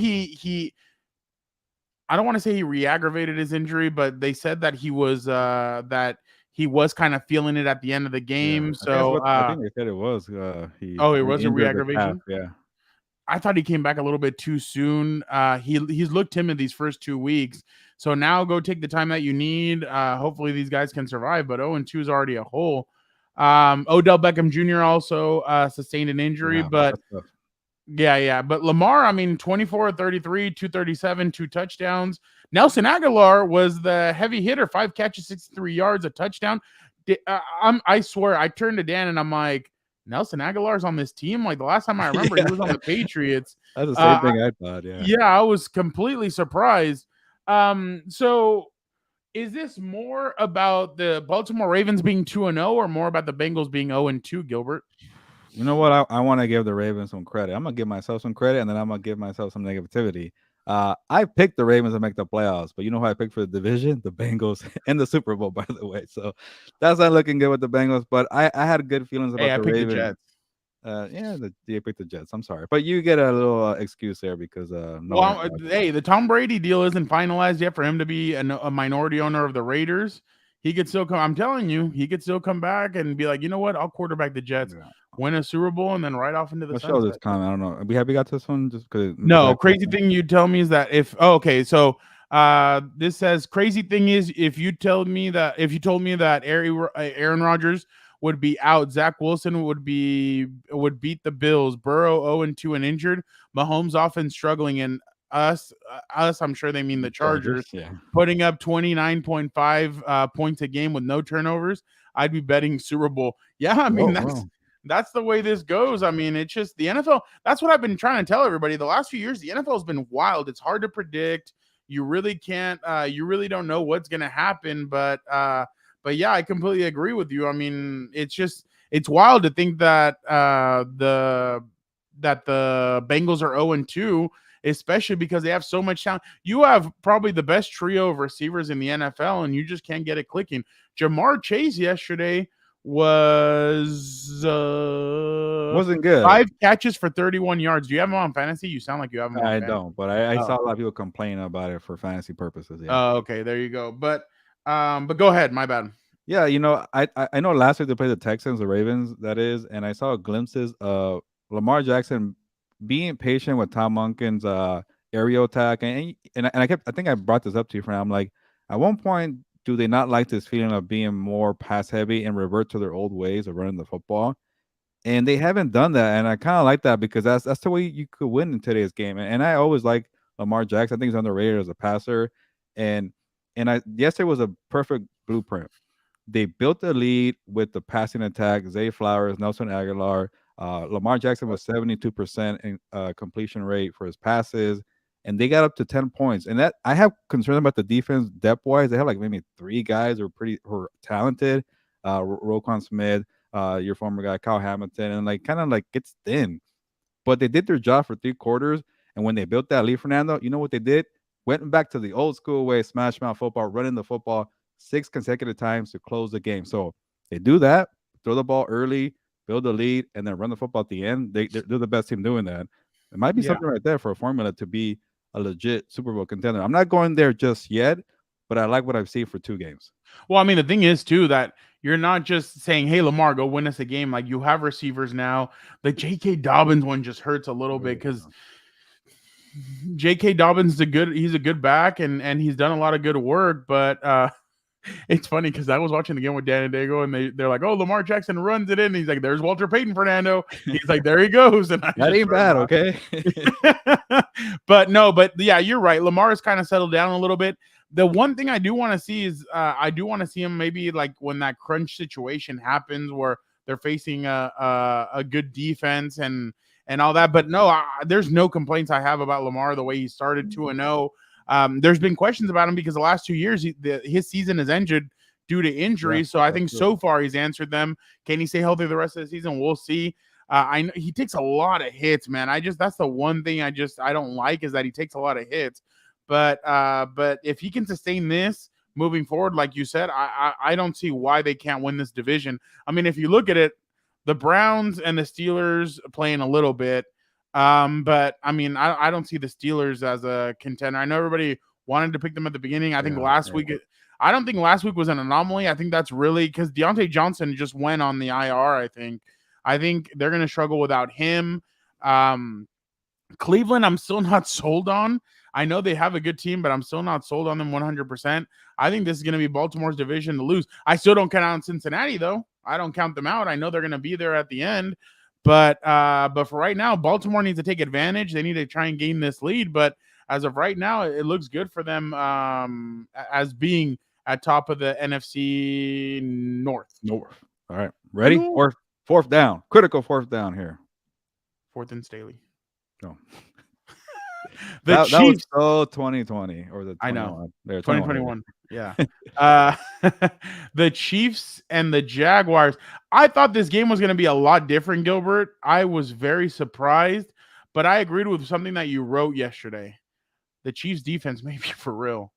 I don't want to say he re-aggravated his injury, but they said that he was kind of feeling it at the end of the Yeah, game. I think that's So what I think they said it was. He oh, it was a injured the calf. re-aggravation. Yeah, I thought he came back a little bit too soon. He's looked timid these first 2 weeks. So now go take the time that you need. Hopefully these guys can survive, but 0-2 is already a hole. Odell Beckham Jr. also sustained an injury, yeah, but that's tough. yeah. But Lamar, I mean, 24-33, 237, 2 touchdowns. Nelson Aguilar was the heavy hitter, 5 catches, 63 yards, a touchdown. I swear, I turned to Dan and I'm like, Nelson Aguilar's on this team. Like the last time I remember, he was on the Patriots. That's the same thing I thought. Yeah. Yeah, I was completely surprised. So is this more about the Baltimore Ravens being 2-0 or more about the Bengals being 0-2, Gilbert? You know what? I want to give the Ravens some credit. I'm gonna give myself some credit, and then I'm gonna give myself some negativity. I picked the Ravens to make the playoffs, but you know who I picked for the division? The Bengals and the Super Bowl, by the way. So that's not looking good with the Bengals. But I had good feelings Hey, about I the picked the Ravens. Jets. Yeah, you picked the Jets. I'm sorry, but you get a little excuse there because no Aaron Well, Rodgers. hey, the Tom Brady deal isn't finalized yet for him to be a minority owner of the Raiders. He could still come. I'm telling you, he could still come back and be like, you know what? I'll quarterback the Jets, Yeah. win a Super Bowl, and then right off into the What show this sunset. comment? I don't know. We got this one just because No, Zach. crazy thing you tell me is that if okay, so this says crazy thing is if you told me that Aaron Rodgers would be out, Zach Wilson would beat the Bills, Burrow 0-2 and injured, Mahomes offense struggling, and us I'm sure they mean the Chargers Yeah. putting up 29.5 points a game with no turnovers, I'd be betting Super Bowl. Yeah, I mean that's the way this goes. I mean, it's just the NFL. That's what I've been trying to tell everybody. The last few years, the NFL has been wild. It's hard to predict. You really can't. You really don't know what's going to happen. But yeah, I completely agree with you. I mean, it's wild to think that the Bengals are 0-2, especially because they have so much talent. You have probably the best trio of receivers in the NFL, and you just can't get it clicking. Jamar Chase yesterday was wasn't good. 5 catches for 31 yards. Do you have him on fantasy? You sound like you have him on I fantasy. don't, but I saw a lot of people complain about it for fantasy purposes. Yeah. Oh, okay, there you go. But go ahead. My bad. Yeah, I know last week they played the Texans, the Ravens, that is, and I saw glimpses of Lamar Jackson being patient with Tom Munkin's aerial attack, and I think I brought this up to you, friend. I'm like, at one point, do they not like this feeling of being more pass heavy and revert to their old ways of running the football? And they haven't done that, and I kind of like that because that's the way you could win in today's game. And I always like Lamar Jackson. I think he's underrated as a passer, and I yesterday was a perfect blueprint. They built the lead with the passing attack. Zay Flowers, Nelson Aguilar, Lamar Jackson was 72% in completion rate for his passes, and they got up to 10 points. And that I have concerns about the defense depth wise. They have like maybe 3 guys who are talented. Roquan Smith, your former guy, Kyle Hamilton, and like kind of like it's thin. But they did their job for 3 quarters. And when they built that lead, Fernando, you know what they did? Went back to the old school way, smash mouth football, running the football 6 consecutive times to close the game. So they do that, throw the ball early, build a lead, and then run the football at the end. They're the best team doing that. It might be something right there for a formula to be a legit Super Bowl contender. I'm not going there just yet, but I like what I've seen for 2 games. Well, I mean, the thing is too that you're not just saying, "Hey, Lamar, go win us a game." Like you have receivers now. The J.K. Dobbins one just hurts a little bit because J.K. Dobbins he's a good back and he's done a lot of good work. But it's funny because I was watching the game with Dan and Dago, and they're like, "Oh, Lamar Jackson runs it in." And he's like, "There's Walter Payton, Fernando." He's like, "There he goes." And that ain't bad, okay? but yeah, you're right. Lamar has kind of settled down a little bit. The one thing I do want to see is I do want to see him maybe like when that crunch situation happens where they're facing a good defense and all that. But no, there's no complaints I have about Lamar the way he started 2-0. There's been questions about him because the last 2 years his season has ended due to injury. So I think so far he's answered them. Can he stay healthy the rest of the season? We'll see. I know he takes a lot of hits, man. That's the one thing I don't like is that he takes a lot of hits. But if he can sustain this moving forward, like you said, I don't see why they can't win this division. I mean, if you look at it, the Browns and the Steelers playing a little bit. But I mean, I don't see the Steelers as a contender. I know everybody wanted to pick them at the beginning. I think last week, I don't think last week was an anomaly. I think that's really because Deontay Johnson just went on the IR. I think they're going to struggle without him. Cleveland, I'm still not sold on. I know they have a good team, but I'm still not sold on them 100%. I think this is going to be Baltimore's division to lose. I still don't count out Cincinnati, though. I don't count them out. I know they're going to be there at the end. But for right now, Baltimore needs to take advantage. They need to try and gain this lead. But as of right now, it looks good for them as being at top of the NFC North. All right. Ready? Fourth down. Critical 4th down here. 4th and Staley. No. Chiefs. That was so 2020 or the 21. I know. 2021. Yeah. The Chiefs and the Jaguars. I thought this game was going to be a lot different, Gilbert. I was very surprised, but I agreed with something that you wrote yesterday. the Chiefs defense may be for real.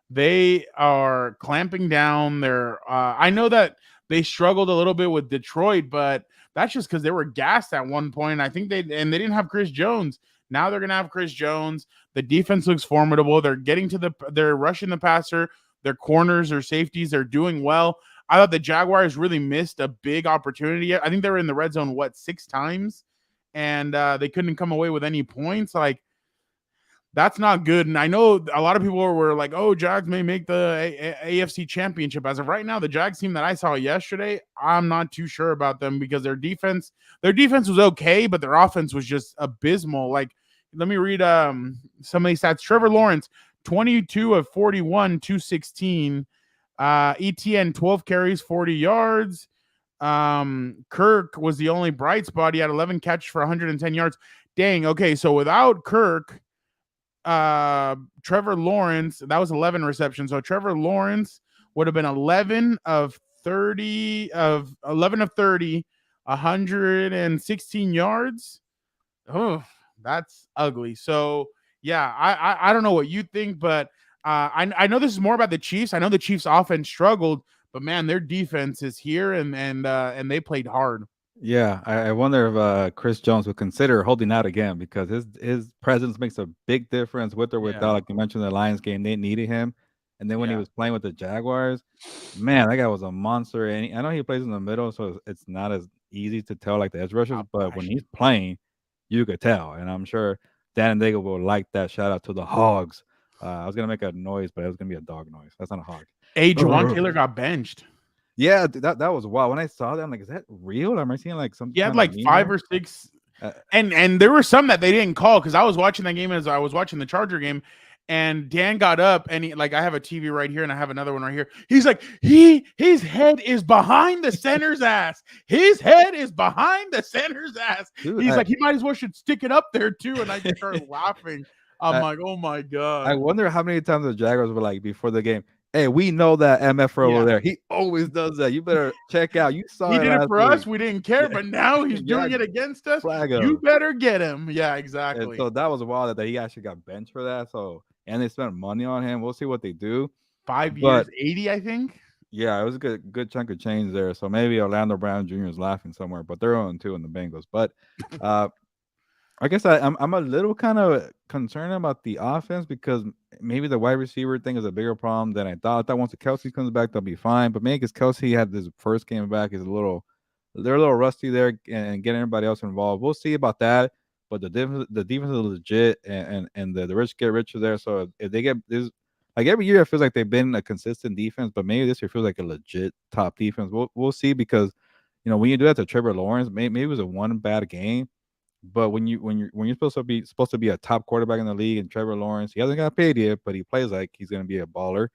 They are clamping down. I know that they struggled a little bit with Detroit, but that's just because they were gassed at one point. I think they didn't have Chris Jones. Now they're gonna have Chris Jones. The defense looks formidable. They're rushing the passer. Their corners or safeties are doing well. I thought the Jaguars really missed a big opportunity. I think they were in the red zone 6 times, and they couldn't come away with any points. Like, that's not good. And I know a lot of people were like, oh, Jags may make the AFC Championship. As of right now, the Jags team that I saw yesterday, I'm not too sure about them because their defense was okay, but their offense was just abysmal. Like, let me read some of these stats. Trevor Lawrence, 22 of 41, 216. ETN, 12 carries, 40 yards. Kirk was the only bright spot. He had 11 catches for 110 yards. Dang, okay, so without Kirk, Trevor Lawrence, that was 11 receptions. So Trevor Lawrence would have been 11 of 30, 116 yards. Oh, that's ugly. So yeah, I don't know what you think, but I know this is more about the Chiefs. I know the Chiefs offense struggled, but man, their defense is here and they played hard. Yeah, I wonder if Chris Jones would consider holding out again because his presence makes a big difference with or without. Yeah. Like you mentioned, the Lions game, they needed him, and then when he Yeah. was playing with the Jaguars, man, that guy was a monster. And I know he plays in the middle, so it's not as easy to tell like the edge rushers, but when he's playing, you could tell. And I'm sure Dan and Diego will like that. Shout out to the Hogs. I was gonna make a noise, but it was gonna be a dog noise. That's not a hog. Hey, Juwan Taylor got benched. Yeah, that was wild. When I saw that, I'm like, is that real? Am I seeing like some? He had like 5 or 6, and there were some that they didn't call because I was watching that game as I was watching the Charger game, and Dan got up and I have a TV right here and I have another one right here. He's like, his head is behind the center's ass. His head is behind the center's ass. Dude, he's like, he might as well should stick it up there too. And I just started laughing. I'm like, oh my god. I wonder how many times the Jaguars were like before the game, hey, we know that MF over there. He always does that. You better check out. You saw he it did it for week. us. We didn't care, but now he's doing it against us. You better get him. Yeah, exactly. And so that was wild that he actually got benched for that. So and they spent money on him. We'll see what they do. 5 years, 80, I think. Yeah, it was a good chunk of change there. So maybe Orlando Brown Jr. is laughing somewhere, but they're 0-2 in the Bengals. But I guess I'm a little kind of concerned about the offense because maybe the wide receiver thing is a bigger problem than I thought. I thought once Kelsey comes back, they'll be fine. But maybe because Kelsey had this first game back, they're a little rusty there and getting everybody else involved. We'll see about that. But the defense is legit and the rich get richer there. So if they get this, like every year, it feels like they've been a consistent defense, but maybe this year feels like a legit top defense. We'll see because when you do that to Trevor Lawrence, maybe it was a one bad game. But when you're supposed to be a top quarterback in the league, and Trevor Lawrence, he hasn't got paid yet, but he plays like he's going to be a baller.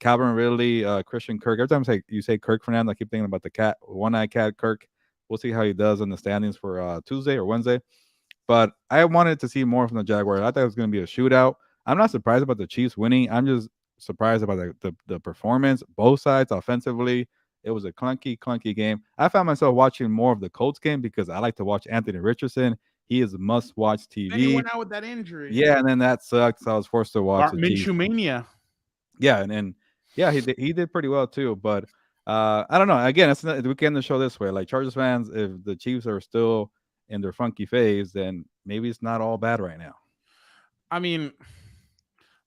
Calvin Ridley, Christian Kirk. Every time you say Kirk Fernando, I keep thinking about the cat, one-eyed cat Kirk. We'll see how he does in the standings for Tuesday or Wednesday. But I wanted to see more from the Jaguars. I thought it was going to be a shootout. I'm not surprised about the Chiefs winning. I'm just surprised about the performance, both sides offensively. It was a clunky game. I found myself watching more of the Colts game because I like to watch Anthony Richardson. He is must-watch TV. And he went out with that injury. Yeah, and then that sucked. So I was forced to watch the Minshew Mania. Yeah, and yeah, he did pretty well too. But I don't know. Again, we can end the show this way. Like Chargers fans, if the Chiefs are still in their funky phase, then maybe it's not all bad right now. I mean,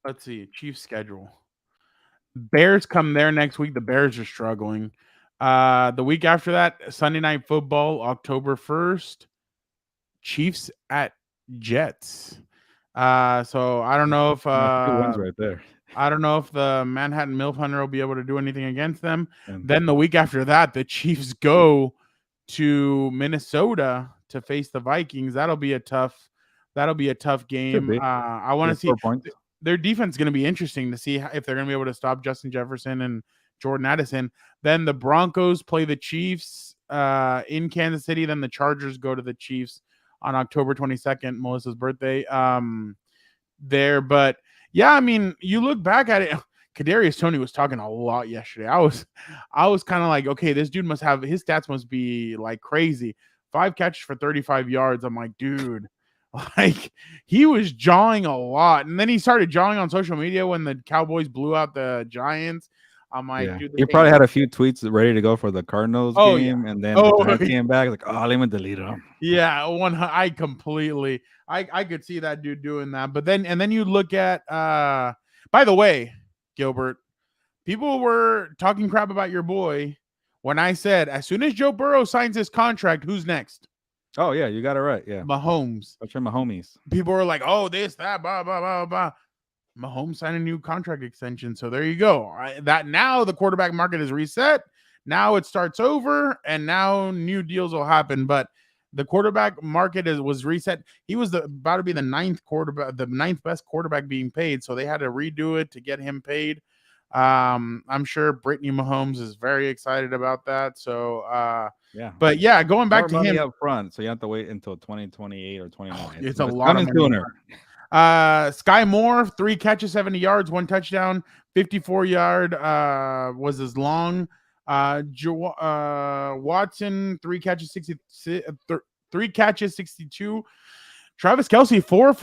let's see. Chiefs schedule. Bears come there next week. The Bears are struggling. The week after that, Sunday Night Football, October 1st, Chiefs at Jets. So I don't know if wins right there. I don't know if the Manhattan Milf Hunter will be able to do anything against them. Then the week after that, the Chiefs go to Minnesota to face the Vikings. That'll be a tough game. I want to see their defense is going to be interesting to see if they're going to be able to stop Justin Jefferson and Jordan Addison. Then the Broncos play the Chiefs in Kansas City. Then the Chargers go to the Chiefs on October 22nd, Melissa's birthday. But yeah, I mean, you look back at it. Kadarius Toney was talking a lot yesterday. I was kind of like, okay, this dude must have his stats must be like crazy. 5 catches for 35 yards. I'm like, dude, Like he was jawing a lot, and then he started jawing on social media when the Cowboys blew out the Giants. I'm like, Yeah, dude, this he ain't probably had working. a few tweets ready to go for the Cardinals Oh yeah, game, and then the oh Giants came back. Like, oh, let me delete them. yeah. I completely, I could see that dude doing that. But then you look at, by the way, Gilbert, people were talking crap about your boy when I said as soon as Joe Burrow signs his contract, who's next? Oh yeah, you got it right. Yeah, Mahomes. that's my homies. People were like, "Oh, this, that, blah, blah, blah, blah." Mahomes signed a new contract extension, so there you go. That now the quarterback market is reset. Now it starts over, and now new deals will happen. But the quarterback market was reset. He was about to be the ninth quarterback, the ninth best quarterback being paid, so they had to redo it to get him paid. I'm sure Brittany Mahomes is very excited about that. So, Yeah, but yeah, going back more to money him, up front, so you have to wait until 2028 or 29. it's a It's lot of coming money. sooner. Sky Moore, 3 catches, 70 yards, 1 touchdown, 54-yard was his long. Watson, 3 catches, 3 catches, 62. Travis Kelce, 4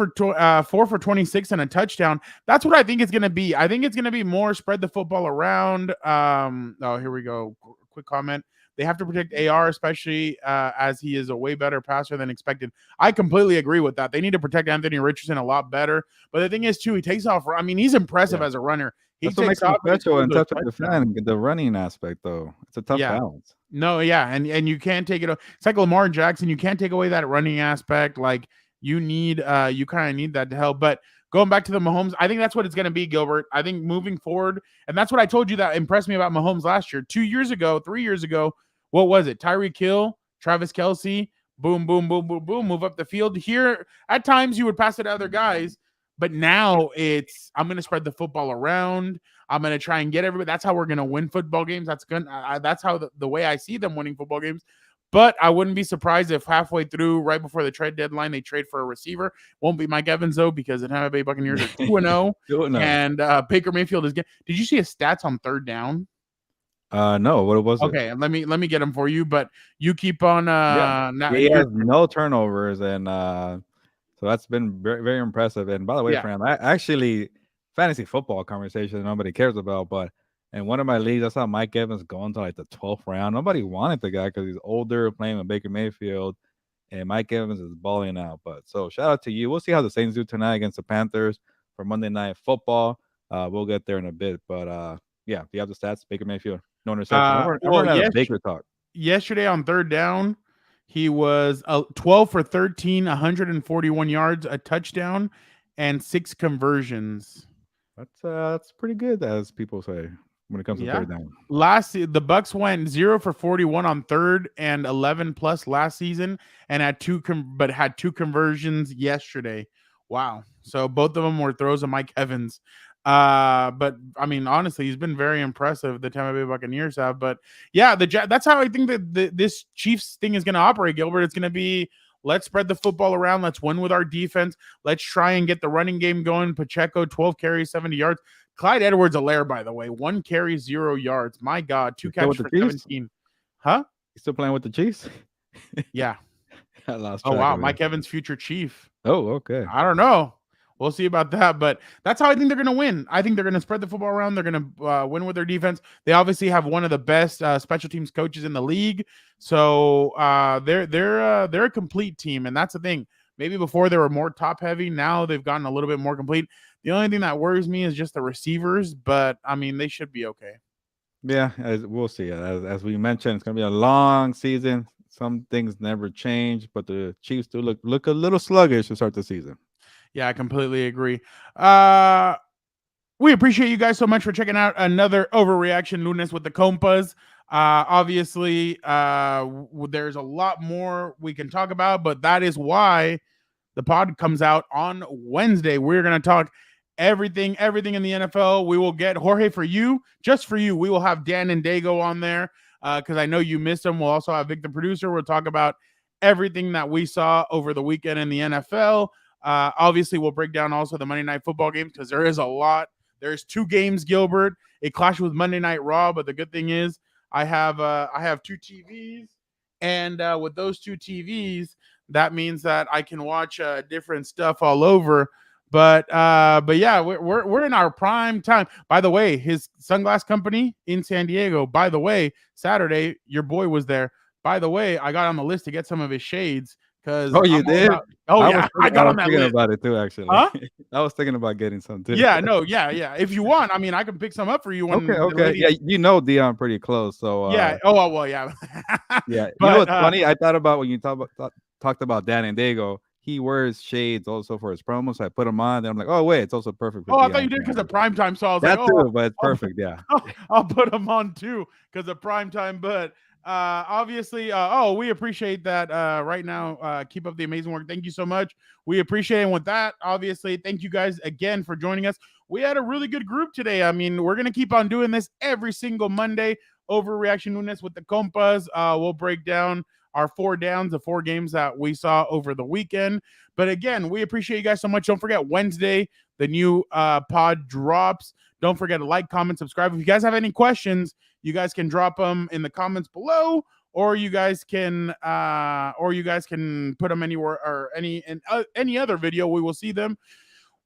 for 26 and a touchdown. That's what I think it's gonna be. I think it's gonna be more spread the football around. Oh, here we go. Quick comment. They have to protect AR, especially as he is a way better passer than expected. I completely agree with that. They need to protect Anthony Richardson a lot better. But the thing is, too, he takes off. I mean, he's impressive Yeah, as a runner. He that's what takes makes him off and he special throws and those tough to touchdowns. defend. The running aspect, though, it's a tough Yeah. balance. No, yeah, and you can't take it. It's like Lamar Jackson. You can't take away that running aspect. Like you kind of need that to help. But going back to the Mahomes, I think that's what it's going to be, Gilbert. I think moving forward, and that's what I told you that impressed me about Mahomes last year, 2 years ago, 3 years ago. What was it? Tyreek Hill, Travis Kelce, boom, boom, boom, boom, boom, move up the field. Here, at times you would pass it to other guys, but now it's I'm going to spread the football around. I'm going to try and get everybody. That's how we're going to win football games. That's how the way I see them winning football games. But I wouldn't be surprised if halfway through, right before the trade deadline, they trade for a receiver. Won't be Mike Evans, though, because the Tampa Bay Buccaneers are 2-0. And Baker Mayfield is good. Did you see his stats on third down? No, what was it? Okay, let me get them for you. But you keep on. He has no turnovers, and so that's been very, very impressive. And by the way, Fernando, I actually fantasy football conversation nobody cares about, but in one of my leagues, I saw Mike Evans going to like the 12th round. Nobody wanted the guy because he's older, playing with Baker Mayfield, and Mike Evans is balling out. But so shout out to you. We'll see how the Saints do tonight against the Panthers for Monday Night Football. We'll get there in a bit, but yeah, do you have the stats? Baker Mayfield, no interception. I'm running out of Baker talk. Yesterday on third down, he was 12 for 13, 141 yards, a touchdown, and 6 conversions. That's pretty good, as people say when it comes to third down. The Bucks went 0 for 41 on third and 11 plus last season, and had two conversions yesterday. Wow! So both of them were throws of Mike Evans. But I mean, honestly, he's been very impressive. The Tampa Bay Buccaneers have, but yeah, that's how I think that this Chiefs thing is going to operate, Gilbert. It's going to be let's spread the football around. Let's win with our defense. Let's try and get the running game going. Pacheco, 12 carries, 70 yards. Clyde Edwards-Helaire, by the way, 1 carry, 0 yards. My God, 2 catches for 17. Huh? You still playing with the Chiefs? Yeah. I lost track. Oh wow, Mike Evans, future Chief. Oh, okay. I don't know. We'll see about that, but that's how I think they're going to win. I think they're going to spread the football around. They're going to win with their defense. They obviously have one of the best special teams coaches in the league, so they're a complete team, and that's the thing. Maybe before they were more top heavy. Now they've gotten a little bit more complete. The only thing that worries me is just the receivers, but I mean they should be okay. Yeah, we'll see. As we mentioned, it's going to be a long season. Some things never change, but the Chiefs do look a little sluggish to start the season. Yeah, I completely agree. We appreciate you guys so much for checking out another Overreaction Lunes with the Compas. Obviously, there's a lot more we can talk about, but that is why the pod comes out on Wednesday. We're going to talk everything in the NFL. We will get Jorge for you, just for you. We will have Dan and Dago on there because I know you missed them. We'll also have Vic, the producer. We'll talk about everything that we saw over the weekend in the NFL. Obviously, we'll break down also the Monday Night Football games because there is a lot. There's 2 games, Gilbert. It clashes with Monday Night Raw, but the good thing is I have 2 TVs, and with those 2 TVs, that means that I can watch different stuff all over. But yeah, we're in our prime time. By the way, his sunglass company in San Diego. By the way, Saturday, your boy was there. By the way, I got on the list to get some of his shades because Oh, you I'm all did? about. Oh yeah, I I got was on that thinking list. about it too, actually. Huh? I was thinking about getting some too. Yeah, no, yeah. If you want, I mean, I can pick some up for you Okay, when the okay. lady. Yeah, you know Dion pretty close, so Yeah. Oh well, yeah. yeah. You know But what's funny? I thought about when you talked about Dan and Dago. He wears shades also for his promos. So I put them on, then I'm like, oh wait, it's also perfect for oh, I thought you Dion. did because of prime time. So I was like, That oh, too, but it's I'll, perfect. Yeah. I'll put them on too because of prime time. But obviously, we appreciate that. Right now, keep up the amazing work. Thank you so much. We appreciate it. And with that, obviously, thank you guys again for joining us. We had a really good group today. I mean, we're gonna keep on doing this every single Monday. Overreaction Lunes with the Compas. We'll break down our 4 downs, the 4 games that we saw over the weekend. But again, we appreciate you guys so much. Don't forget Wednesday, the new pod drops. Don't forget to like, comment, subscribe. If you guys have any questions, you guys can drop them in the comments below, or you guys can put them anywhere or any other video. We will see them.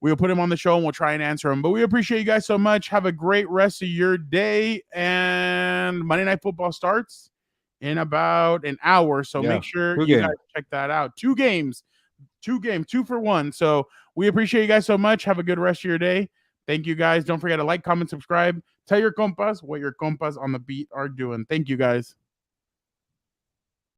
We'll put them on the show and we'll try and answer them. But we appreciate you guys so much. Have a great rest of your day. And Monday Night Football starts in about an hour. So Yeah. make sure 2 you games. guys check that out. 2 games, 2 for 1. So we appreciate you guys so much. Have a good rest of your day. Thank you guys. Don't forget to like, comment, subscribe. Tell your compas what your compas on the beat are doing. Thank you guys.